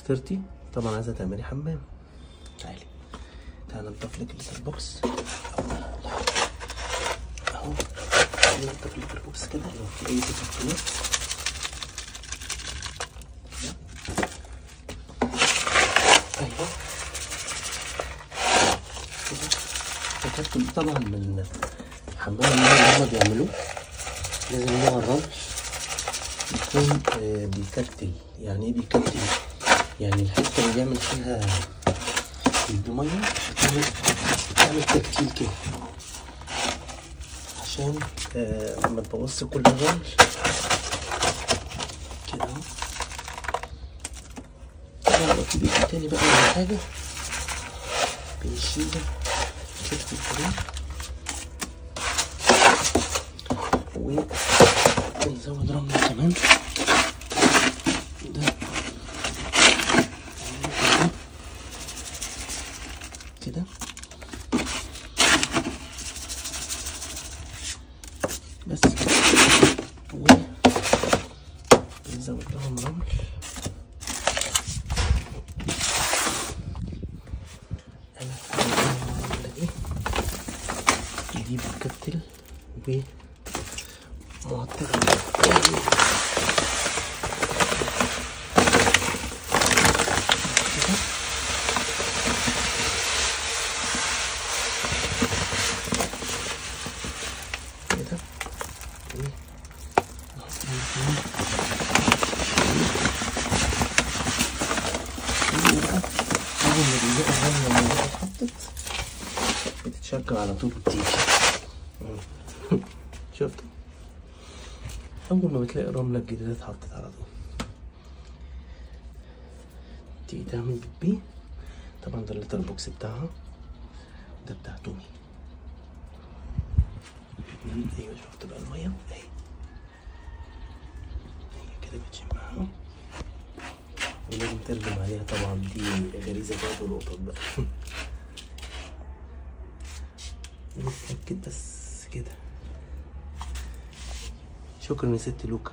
فطرتي طبعا عايزه تعملي حمام. تعالي نضف لك الليتر بوكس اهو. نضف الليتر بوكس كده لو في اي تكتلات. ايوه كده. التكتل طبعا من حمام اللي هما بيعملوه لازم نوع الرمل يكون بيكتل. يعني ايه بيكتل؟ يعني الحته اللي بيعمل فيها الميه بتعمل تكتيل كده عشان ما تبوظش كل الرمل كده اهو. طبعا لو في بيت تاني بقى ولا حاجه بنشيله كده في الفريق ونزود رمل كمان. ده كده بس ونزود لهم رمل. انا الرملة دي بتكتل ومعطرة بتتشجع على طول وبتيجي. شفتوا؟ أول ما بتلاقي الرملة الجديدة اتحطت على طول تيجي تعمل بيه. طبعا ده الليتر بوكس بتاعها، ده بتاع تومي. ايوه شفت بقى المية اهي، هي كده بتشمها اهو. ولازم تردم عليها طبعا، دي غريزة بتاعت القطط بقى. نتأكد بس كده. شكرا يا ست لوكا.